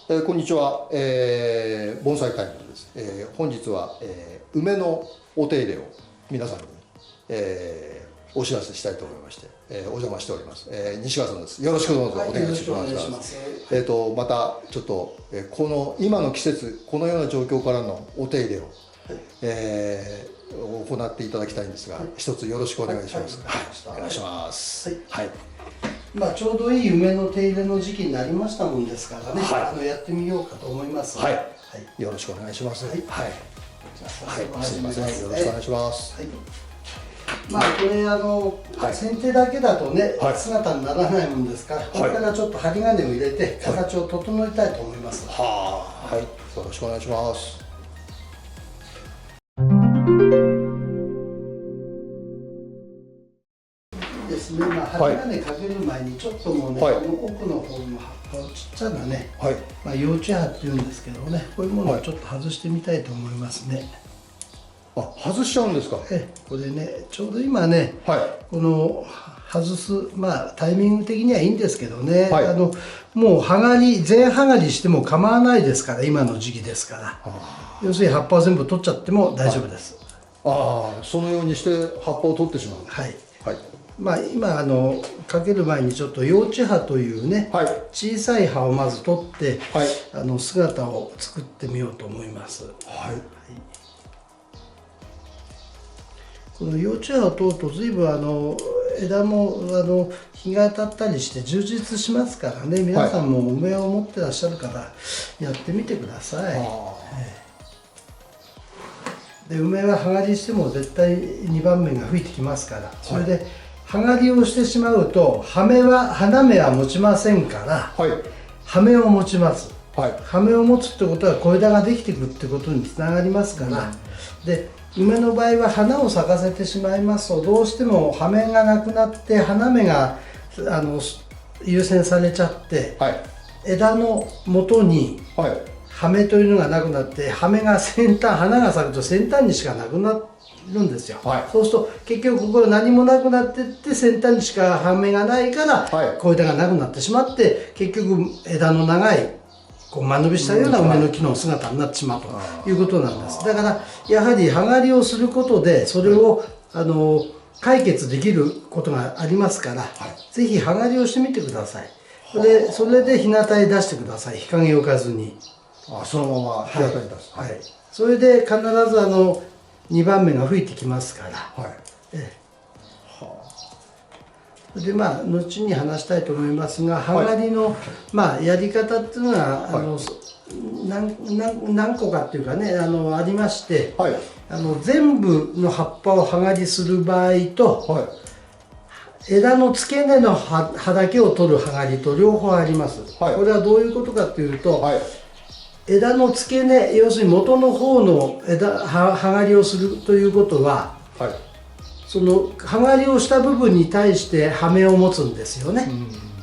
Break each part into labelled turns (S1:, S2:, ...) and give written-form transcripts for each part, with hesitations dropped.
S1: こんにちは、盆栽タイムです。本日は、梅のお手入れを皆さんに、お知らせしたいと思いまして、お邪魔しております。西川さんです。よろしくどうぞお願いします。またちょっと、この今の季節このような状況からのお手入れを、行っていただきたいんですが、一つよろしくお願いします。お願いします。はい。
S2: ちょうどいい梅の手入れの時期になりましたもんですからね、やってみようかと思います。
S1: よろしくお願いします。
S2: はい。
S1: すみません。よろしくお願いします。
S2: これ剪定だけだとね、姿にならないもんですから、これからちょっと針金を入れて形を整えたいと思います。
S1: はい。よろしくお願いします。
S2: ですね、針金かける前にちょっともうね、この奥の方の葉っぱをちっちゃなね、幼虫葉っていうんですけどね、こういうものをちょっと外してみたいと思いますね。
S1: あ、外しちゃうんですか。
S2: これね、ちょうど今ね、この外すタイミング的にはいいんですけどね、もう葉刈り全葉刈りしても構わないですから、今の時期ですから、要するに葉っぱを全部取っちゃっても大丈夫です。
S1: そのようにして葉っぱを取ってしまう。
S2: 今かける前にちょっと幼稚葉というね、小さい葉をまず取って、姿を作ってみようと思います。この幼稚葉を取ると随分枝も日が当たったりして充実しますからね、皆さんも梅を持ってらっしゃるからやってみてください。で、梅は葉刈りしても絶対2番目が吹いてきますから、それで葉刈りをしてしまうと花芽は持ちませんから、葉芽を持ちます。葉芽を持つってことは小枝ができていくってことにつながりますから、で梅の場合は花を咲かせてしまいますと、どうしても葉芽がなくなって花芽が優先されちゃって、枝の元に葉芽というのがなくなって、葉芽が花が咲くと先端にしかなくなるんですよ。そうすると結局これ何もなくなってって先端にしか葉芽がないから、小枝がなくなってしまって、結局枝の長い間延びしたような梅の木の姿になってしまうということなんです。だからやはり葉刈りをすることでそれを解決できることがありますから、ぜひ葉刈りをしてみてください。それで日向へ出してください。日陰を置かずに。
S1: そのまま日向に出す。
S2: それで必ず2番目が吹いてきますから。で後に話したいと思いますが、葉刈りのやり方っていうのは何個かっていうかねありまして、全部の葉っぱを葉刈りする場合と、枝の付け根の葉だけを取る葉刈りと両方あります。これはどういうことかというと、枝の付け根、要するに元の方の葉刈りをするということは、その葉刈りをした部分に対して葉芽を持つんですよね。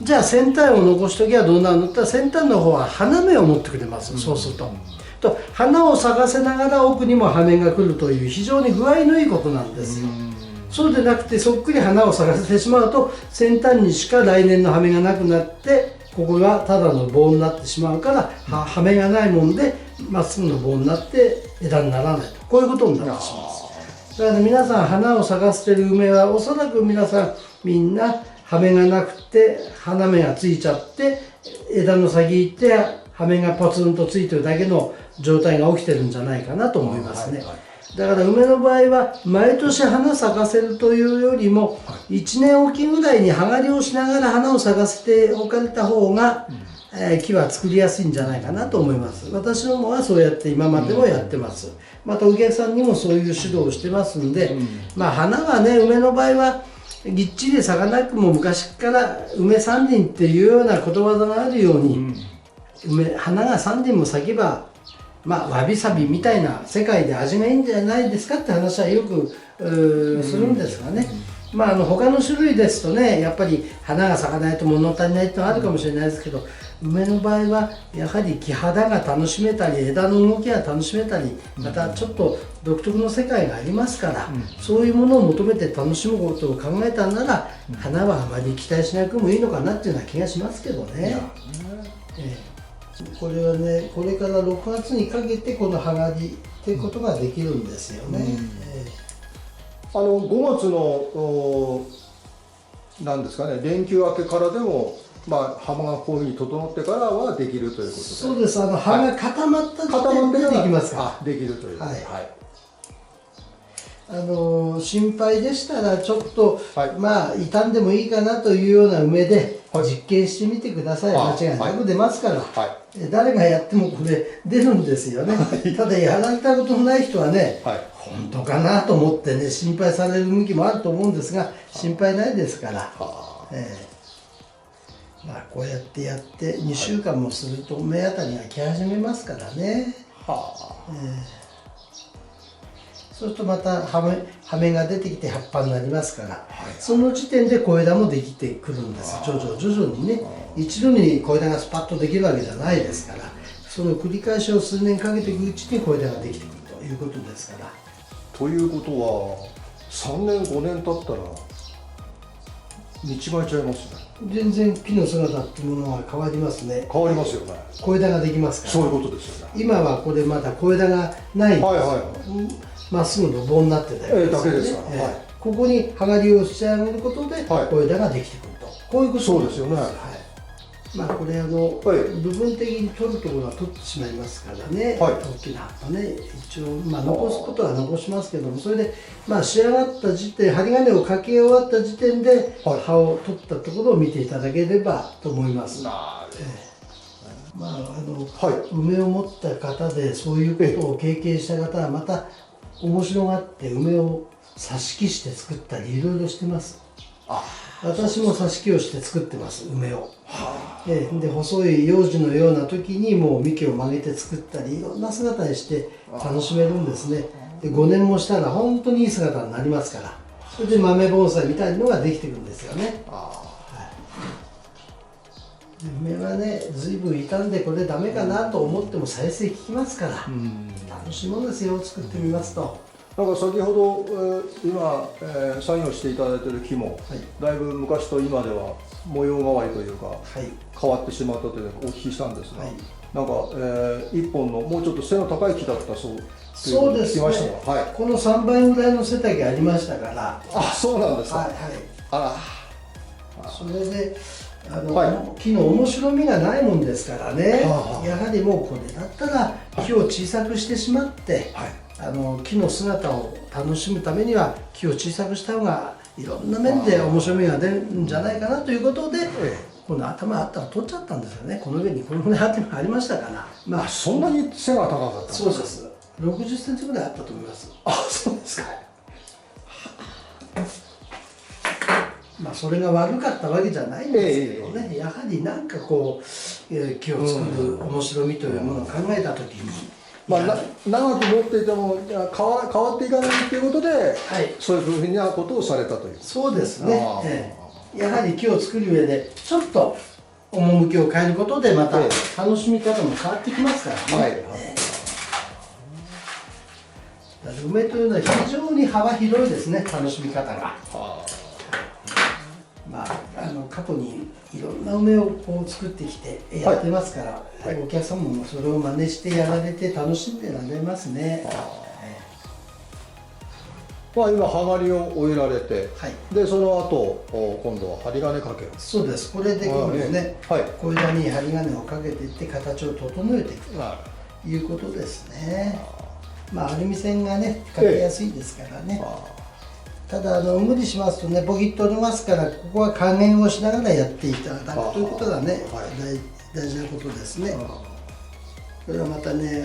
S2: じゃあ先端を残しときはどうなるのって先端の方は花芽を持ってくれます。そうすると花を咲かせながら奥にも葉芽が来るという非常に具合のいいことなんですよ。そうでなくてそっくり花を咲かせてしまうと先端にしか来年の葉芽がなくなって、ここがただの棒になってしまうから、葉芽がないもんでまっすぐの棒になって枝にならないと、こういうことになってしまいます。だから皆さん花を咲かせてる梅はおそらく皆さんみんな葉芽がなくて花芽がついちゃって枝の先行って葉芽がポツンとついてるだけの状態が起きてるんじゃないかなと思いますね。だから梅の場合は毎年花咲かせるというよりも1年おきぐらいに葉刈りをしながら花を咲かせておかれた方が木は作りやすいんじゃないかなと思います。私どもはそうやって今までもやってます。またお客さんにもそういう指導をしてますんで、花はね、梅の場合はぎっちり咲かなくも昔から梅三輪っていうようなことわざがあるように、花が3輪も咲けばわびさびみたいな世界で味がいいんじゃないですかって話はよくするんですがね。他の種類ですとね、やっぱり花が咲かないと物足りないってのはあるかもしれないですけど、梅の場合はやはり木肌が楽しめたり枝の動きが楽しめたり、またちょっと独特の世界がありますから、そういうものを求めて楽しむことを考えたなら、花はあまり期待しなくてもいいのかなっていうような気がしますけどね。これはね、これから6月にかけてこの葉刈りっていうことができるんですよね。
S1: 5月のなんですかね、連休明けからでも、葉がこういうふうに整ってからはできるということで。
S2: そうです。葉が固まった時点でできますから。
S1: できるという。
S2: 心配でしたらちょっと、傷んでもいいかなというような梅で実験してみてください。間違いなく出ますから。誰がやってもこれ出るんですよね。ただやられたことのない人はね、本当かなと思ってね、心配される向きもあると思うんですが、心配ないですから。こうやって2週間もすると芽あたりが来始めますからね。そうするとまた葉芽が出てきて葉っぱになりますから、その時点で小枝もできてくるんです。徐々にね、一度に小枝がスパッとできるわけじゃないですから、その繰り返しを数年かけていくうちに小枝ができてくるということですから。
S1: ということは3年5年経ったら見違えちゃいますね。
S2: 全然木の姿っていうものは変わりますね。
S1: 変わりますよね。
S2: 小枝ができますから。
S1: そういうことですよね。
S2: 今はこれまだ小枝がないまっすぐの棒になってたよ
S1: だけですから、
S2: ここに葉刈りを仕上げることで小枝ができてくると、こういうこと
S1: そうですよね。
S2: これ部分的に取るところは取ってしまいますからね、大きな葉っぱね、一応残すことは残しますけども、それで仕上がった時点、針金をかけ終わった時点で葉を取ったところを見ていただければと思います。梅を持った方でそういうことを経験した方はまた面白がって梅を挿し木して作ったりいろいろしてます。私も挿し木をして作ってます、梅を。で細い幼児のような時にもう幹を曲げて作ったり、いろんな姿にして楽しめるんですね。で5年もしたら本当にいい姿になりますから、それで豆盆栽みたいなのができてくるんですよね。梅はね、随分傷んでこれダメかなと思っても再生効きますから、楽しいものですよ、作ってみますと。
S1: なんか先ほど、今、作業していただいている木も、だいぶ昔と今では模様変わりというか、変わってしまったというのをお聞きしたんですが、なんか、一本のもうちょっと背の高い木だったそう
S2: ですね、この3倍ぐらいの背丈ありましたから。
S1: そうなんですか。
S2: それで木の面白みがないもんですからね、やはりもうこれだったら木を小さくしてしまって、木の姿を楽しむためには木を小さくした方がいろんな面で面白みが出るんじゃないかなということで、この頭あったら取っちゃったんですよね。この上にこのぐらい頭ありましたから。
S1: そんなに背が高かったんですか。
S2: そうです。60センチぐらいあったと思います。
S1: そうですか。
S2: それが悪かったわけじゃないんですけどね、やはりなんかこう木を作る面白みというものを考えた時に、
S1: 長く持っていても変わっていかないということで、そういうふうなことをされたという。
S2: そうですね。やはり木を作る上でちょっと趣を変えることでまた楽しみ方も変わってきますからね。梅というのは非常に幅広いですね、楽しみ方が。過去にいろんな梅をこう作ってきてやってますから、お客様もそれを真似してやられて楽しんでられますね。
S1: 今葉刈りを終えられて、でその後今度は針金かけを。
S2: そうです。これで今度ね、小枝に針金をかけていって形を整えていくということですね。アルミ線がねかけやすいですからね。ただ無理しますとね、ボキッと折れますから、ここは加減をしながらやっていただくということがね、大事なことですね。これはまたね、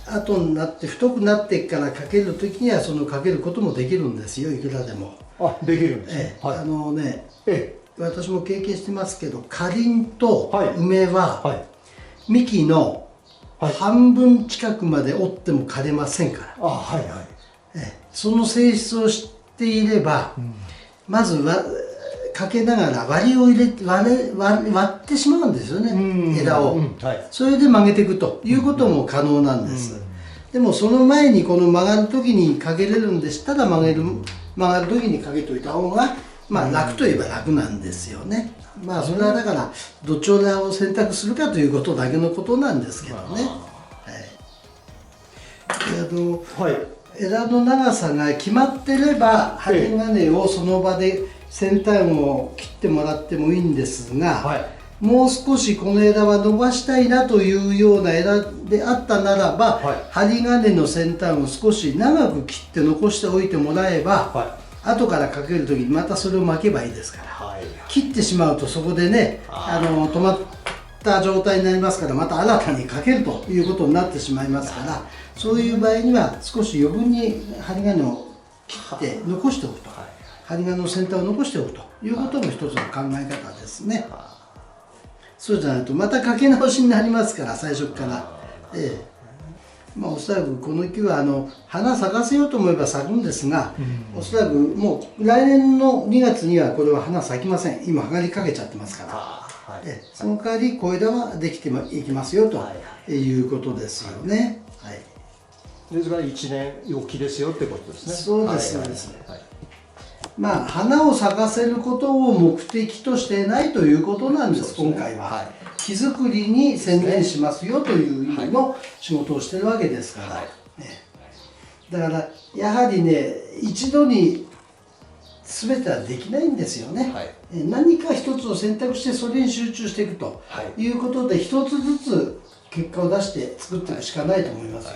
S2: 後になって太くなってからかけるときにはそのかけることもできるんですよ、いくらでも。
S1: できるんですね。
S2: 私も経験してますけど、かりんと梅は幹の半分近くまで折っても枯れませんから。その性質を知っていれば、まずかけながら割りを入れて割ってしまうんですよね、枝を。それで曲げていくということも可能なんです。でもその前にこの曲がる時にかけれるんでしたら曲がる時にかけといた方がまあ楽といえば楽なんですよね。まあそれはだからどちらを選択するかということだけのことなんですけどね。はい、枝の長さが決まってれば針金をその場で先端を切ってもらってもいいんですが、もう少しこの枝は伸ばしたいなというような枝であったならば、針金の先端を少し長く切って残しておいてもらえば、後からかける時にまたそれを巻けばいいですから、切ってしまうとそこでね止まった状態になりますから、また新たにかけるということになってしまいますから、そういう場合には少し余分に針金を切って残しておくと、針金の先端を残しておくということも一つの考え方ですね。そうじゃないとまたかけ直しになりますから、最初から。まあ、おそらくこの木は花咲かせようと思えば咲くんですが、おそらくもう来年の2月にはこれは花咲きません。今葉刈りかけちゃってますから、その代わり小枝はできていきますよということですよね。
S1: ですから1年おきですよってことですね。
S2: そうです、そうです。まあ花を咲かせることを目的としていないということなんです、今回は。木作りに専念しますよという意味の仕事をしてるわけですから、だからやはりね、一度に全てはできないんですよね。何か一つを選択してそれに集中していくということで、一つずつ結果を出して作っていくしかないと思いますよ。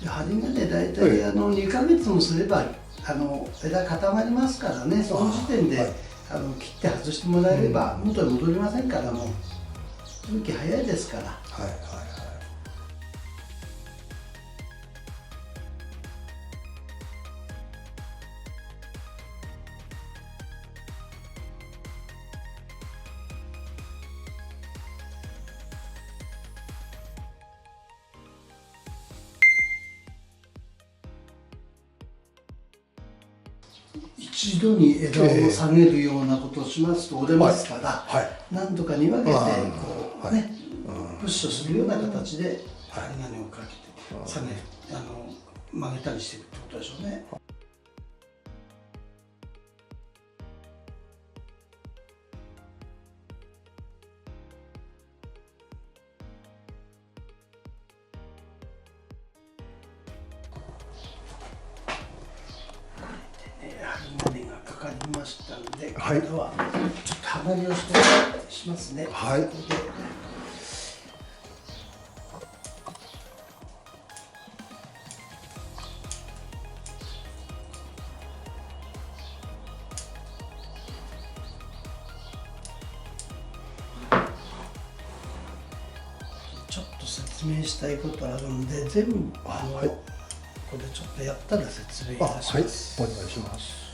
S2: 針金大体2ヶ月もすれば枝固まりますからね、その時点で切って外してもらえれば元に戻りませんから、もう空気早いですから。一度に枝を下げるようなことをしますと折れますから、何度かに分けてこうね、プッシュするような形で針金をかけて下げる、曲げたりしていくってことでしょうね。針金がかかりましたので、これはちょっとはまりをしますね。ちょっと説明したいことあるんで、全部これちょっとやったら説明いたします。
S1: お願いします。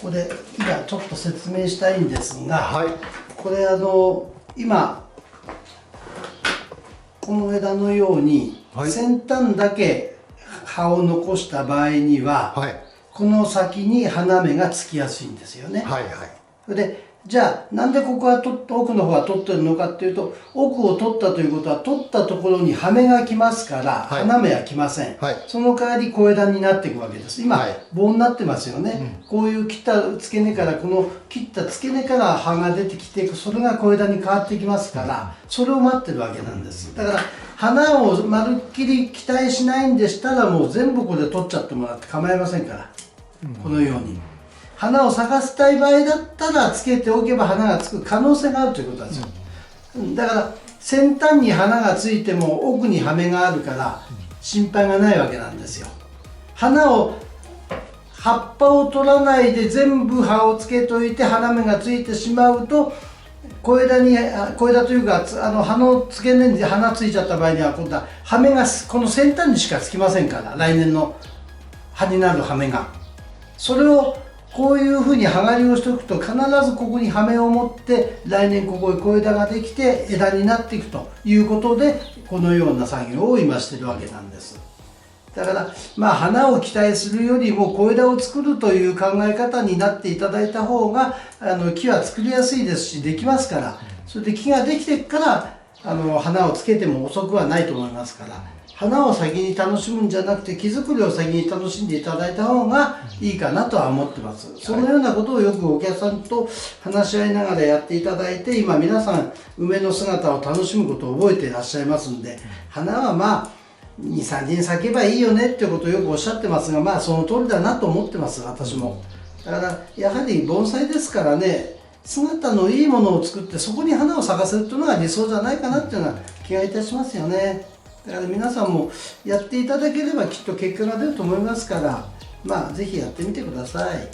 S2: これ今ちょっと説明したいんですが、これ今この枝のように先端だけ葉を残した場合には、この先に花芽がつきやすいんですよね。でじゃあなんでここは奥の方は取ってるのかっていうと、奥を取ったということは取ったところに葉芽が来ますから、花芽は来ません。その代わり小枝になっていくわけです。今、棒になってますよね。こういう切った付け根から、この切った付け根から葉が出てきていく、それが小枝に変わってきますから、それを待ってるわけなんです。だから花をまるっきり期待しないんでしたら、もう全部これ取っちゃってもらって構いませんから、このように。花を咲かせたい場合だったらつけておけば花がつく可能性があるということなんですよ。だから先端に花がついても奥に葉芽があるから心配がないわけなんですよ。葉っぱを取らないで全部葉をつけといて花芽がついてしまうと、小枝というか葉の付け根に花ついちゃった場合には、今度は葉芽がこの先端にしかつきませんから、来年の葉になる葉芽がそれをこういうふうに葉刈りをしておくと必ずここに葉芽を持って来年ここへ小枝ができて枝になっていくということでこのような作業を今してるわけなんです。だからまあ花を期待するよりも小枝を作るという考え方になっていただいた方が木は作りやすいですしできますから、それで木ができてから花をつけても遅くはないと思いますから、花を先に楽しむんじゃなくて木作りを先に楽しんでいただいた方がいいかなとは思ってます。そのようなことをよくお客さんと話し合いながらやっていただいて、今皆さん梅の姿を楽しむことを覚えていらっしゃいますんで、花はまあ2、3輪咲けばいいよねっていうことをよくおっしゃってますが、まあその通りだなと思ってます、私も。だからやはり盆栽ですからね、姿のいいものを作ってそこに花を咲かせるというのが理想じゃないかなっていうような気がいたしますよね。だから皆さんもやっていただければきっと結果が出ると思いますから、まあぜひやってみてください。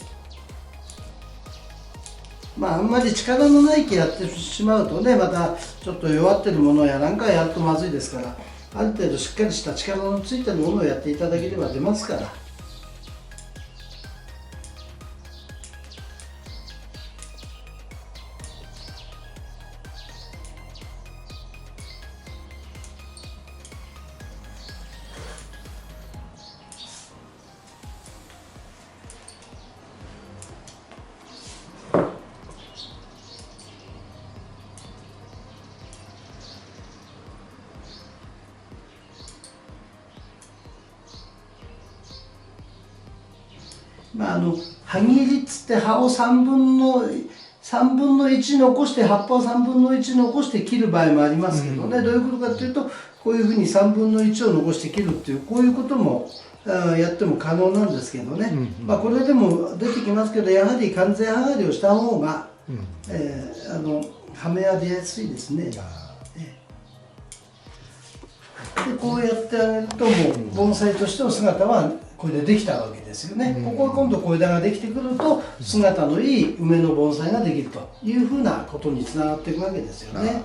S2: まああんまり力のない木やってしまうとね、またちょっと弱ってるものやなんかやるとまずいですから、ある程度しっかりした力のついてるものをやっていただければ出ますから。まあ葉切りっつって葉を3分の1残して葉っぱを3分の1残して切る場合もありますけどね、どういうことかというとこういうふうに3分の1を残して切るっていうこういうこともやっても可能なんですけどね、まあこれでも出てきますけどやはり完全葉刈りをした方が、葉芽は出やすいですね。でこうやってあげるともう盆栽としての姿はこれでできたわけですよね。ここは今度小枝ができてくると姿のいい梅の盆栽ができるというふうなことにつながっていくわけですよね。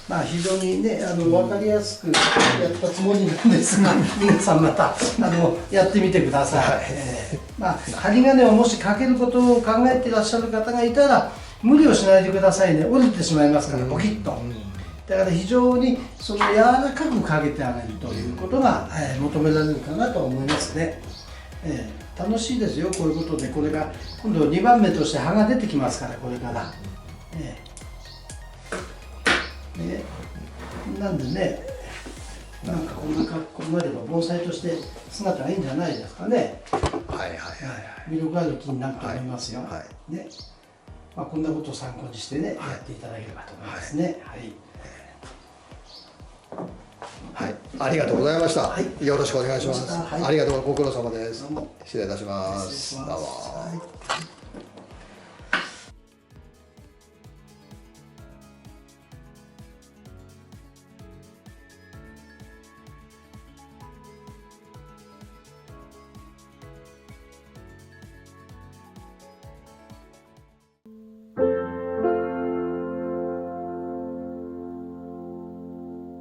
S2: まあ非常にね分かりやすくやったつもりなんですが皆さんまたやってみてください。まあ針金をもしかけることを考えていらっしゃる方がいたら無理をしないでくださいね。折れてしまいますからポキッと。だから非常に柔らかくかけてあげるということが、求められるかなと思いますね。楽しいですよ、こういうことで。これが今度2番目として葉が出てきますからこれから。なんでね、なんかこんな格好になれば盆栽として姿がいいんじゃないですかね。魅力ある木になると思いますよ。ね、まあこんなことを参考にしてね、やっていただければと思いますね。
S1: はい、ありがとうございました。よろしくお願いします。ありがとう、ご苦労様です。失礼いたします。どうも。